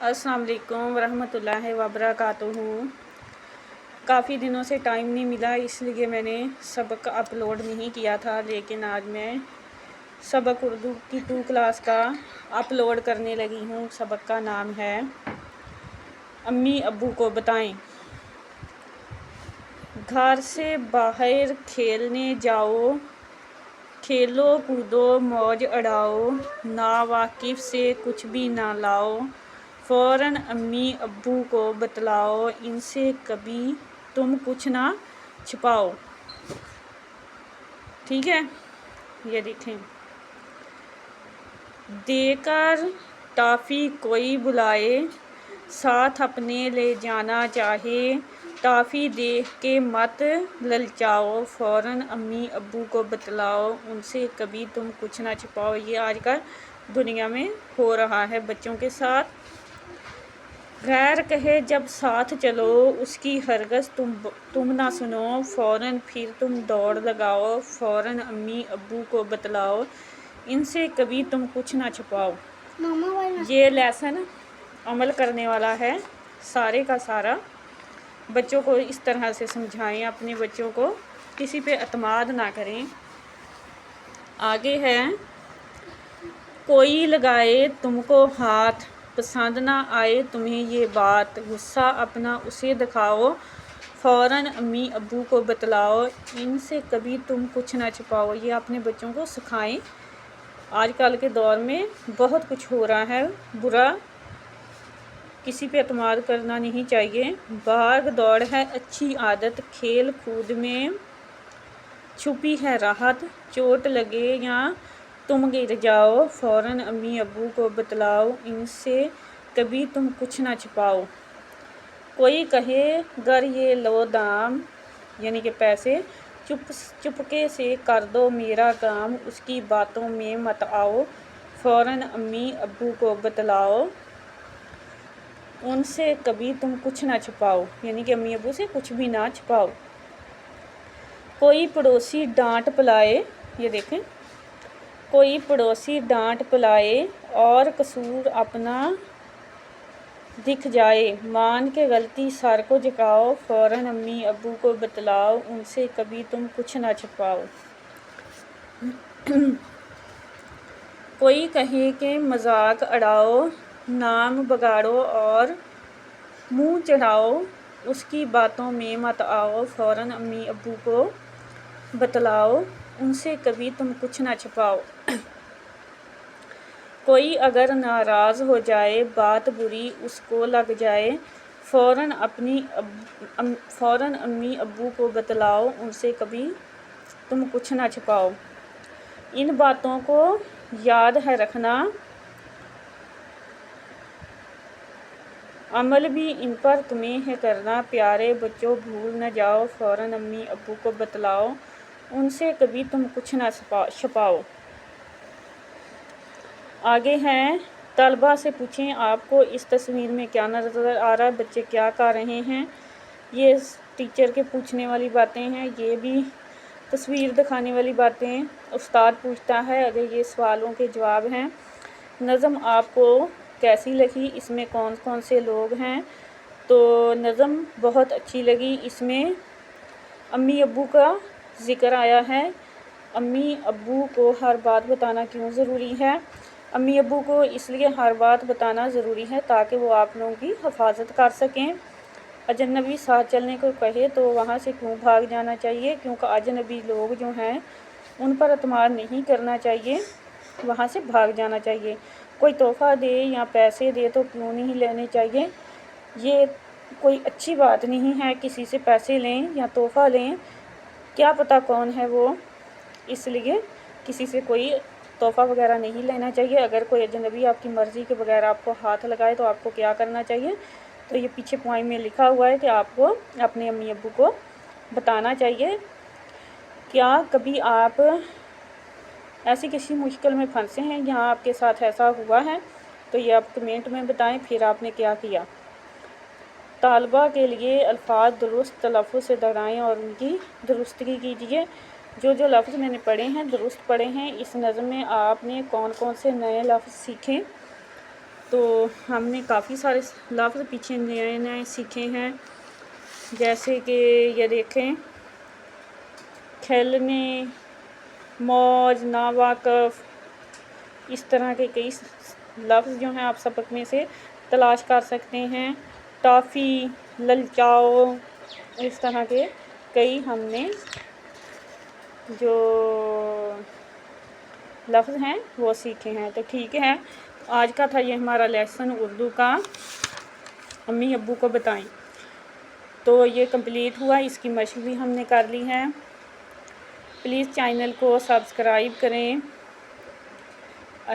अस्सलाम वालेकुम वरहमतुल्लाहि वबरकातुहू। काफ़ी दिनों से टाइम नहीं मिला, इसलिए मैंने सबक अपलोड नहीं किया था, लेकिन आज मैं सबक उर्दू की 2 क्लास का अपलोड करने लगी हूँ। सबक का नाम है अम्मी अब्बू को बताएं। घर से बाहर खेलने जाओ, खेलो कूदो मौज उड़ाओ, नावाकिफ से कुछ भी ना लाओ, फ़ौरन अम्मी अब्बू को बतलाओ, इनसे कभी तुम कुछ ना छुपाओ। ठीक है, ये देखें। देकर टॉफ़ी कोई बुलाए, साथ अपने ले जाना चाहे, टॉफ़ी देख के मत ललचाओ, फ़ौरन अम्मी अब्बू को बतलाओ, उनसे कभी तुम कुछ ना छुपाओ। ये आजकल दुनिया में हो रहा है बच्चों के साथ। गैर कहे जब साथ चलो, उसकी हरगज़ तुम ना सुनो, फ़ौरन फिर तुम दौड़ लगाओ, फ़ौरन अम्मी अब्बू को बतलाओ, इनसे कभी तुम कुछ ना छुपाओ। ये लेसन अमल करने वाला है, सारे का सारा। बच्चों को इस तरह से समझाएं, अपने बच्चों को किसी पे एतमाद ना करें। आगे है, कोई लगाए तुमको हाथ, पसंद ना आए तुम्हें ये बात, गुस्सा अपना उसे दिखाओ, फ़ौरन अम्मी अब्बू को बतलाओ, इनसे कभी तुम कुछ ना छुपाओ। ये अपने बच्चों को सिखाएं। आजकल के दौर में बहुत कुछ हो रहा है बुरा, किसी पे एतमाद करना नहीं चाहिए। भाग दौड़ है अच्छी आदत, खेल कूद में छुपी है राहत, चोट लगे या तुम गिर जाओ, फ़ौरन अम्मी अब्बू को बतलाओ, इनसे कभी तुम कुछ ना छुपाओ। कोई कहे गर ये लो दाम, यानी कि पैसे, चुपके से कर दो मेरा काम, उसकी बातों में मत आओ, फ़ौरन अम्मी अब्बू को बतलाओ, उनसे कभी तुम कुछ ना छुपाओ, यानी कि अम्मी अब्बू से कुछ भी ना छुपाओ। कोई पड़ोसी डांट पलाए, ये देखें, कोई पड़ोसी डांट पलाए और कसूर अपना दिख जाए, मान के गलती सर को झुकाओ, फ़ौरन अम्मी अब्बू को बतलाओ, उनसे कभी तुम कुछ ना छुपाओ। कोई कहे कि मजाक उड़ाओ, नाम बगाड़ो और मुंह चढ़ाओ, उसकी बातों में मत आओ, फ़ौरन अम्मी अब्बू को बतलाओ, उनसे कभी तुम कुछ ना छुपाओ। कोई अगर नाराज़ हो जाए, बात बुरी उसको लग जाए, फ़ौरन अम्मी अब्बू को बतलाओ, उनसे कभी तुम कुछ ना छुपाओ। इन बातों को याद है रखना, अमल भी इन पर तुम्हें है करना, प्यारे बच्चों भूल न जाओ, फ़ौरन अम्मी अब्बू को बतलाओ, उनसे कभी तुम कुछ ना छुपाओ। आगे हैं, तलबा से पूछें आपको इस तस्वीर में क्या नज़र आ रहा है, बच्चे क्या कर रहे हैं। ये टीचर के पूछने वाली बातें हैं, ये भी तस्वीर दिखाने वाली बातें उस्ताद पूछता है। अगर ये सवालों के जवाब हैं। नज़म आपको कैसी लगी, इसमें कौन कौन से लोग हैं। तो नज़म बहुत अच्छी लगी। इसमें अम्मी अब्बू का ज़िक्र आया है। अम्मी अब्बू को हर बात बताना क्यों ज़रूरी है। अम्मी अब्बू को इसलिए हर बात बताना ज़रूरी है ताकि वो आप लोगों की हिफाजत कर सकें। अजनबी साथ चलने को कहे तो वहाँ से क्यों भाग जाना चाहिए, क्योंकि अजनबी लोग जो हैं उन पर एतमाद नहीं करना चाहिए, वहाँ से भाग जाना चाहिए। कोई तोहफ़ा दे या पैसे दे तो क्यों नहीं लेने चाहिए, ये कोई अच्छी बात नहीं है। किसी से पैसे लें या तोहफ़ा लें, क्या पता कौन है वो, इसलिए किसी से कोई तोहफ़ा वगैरह नहीं लेना चाहिए। अगर कोई अजनबी आपकी मर्ज़ी के बगैर आपको हाथ लगाए तो आपको क्या करना चाहिए। तो ये पीछे पॉइंट में लिखा हुआ है कि आपको अपने अम्मी अब्बू को बताना चाहिए। क्या कभी आप ऐसी किसी मुश्किल में फंसे हैं जहाँ आपके साथ ऐसा हुआ है, तो ये आप कमेंट में बताएं फिर आपने क्या किया। तालबा के लिए अल्फाज दुरुस्त तलफ़्फ़ुज़ से दोहराएं और उनकी दुरुस्तगी कीजिए। जो जो लफ्ज़ मैंने पढ़े हैं दुरुस्त पढ़े हैं। इस नज़म में आपने कौन कौन से नए लफ्ज़ सीखे, تو ہم نے کافی سارے لفظ پیچھے نئے نئے سیکھے ہیں، جیسے کہ یہ دیکھیں کھیلنے، موج، ناواقف، اس طرح کے کئی لفظ جو ہیں آپ سبق میں سے تلاش کر سکتے ہیں۔ ٹافی، للچاؤ، اس طرح کے کئی ہم نے جو لفظ ہیں وہ سیکھے ہیں۔ تو ٹھیک ہے، آج کا تھا یہ ہمارا لیسن اردو کا، امی ابو کو بتائیں، تو یہ کمپلیٹ ہوا، اس کی مشق بھی ہم نے کر لی ہے۔ پلیز چینل کو سبسکرائب کریں،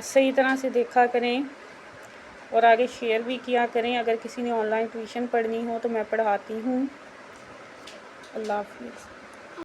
صحیح طرح سے دیکھا کریں اور آگے شیئر بھی کیا کریں۔ اگر کسی نے آن لائن ٹیوشن پڑھنی ہو تو میں پڑھاتی ہوں۔ اللہ حافظ۔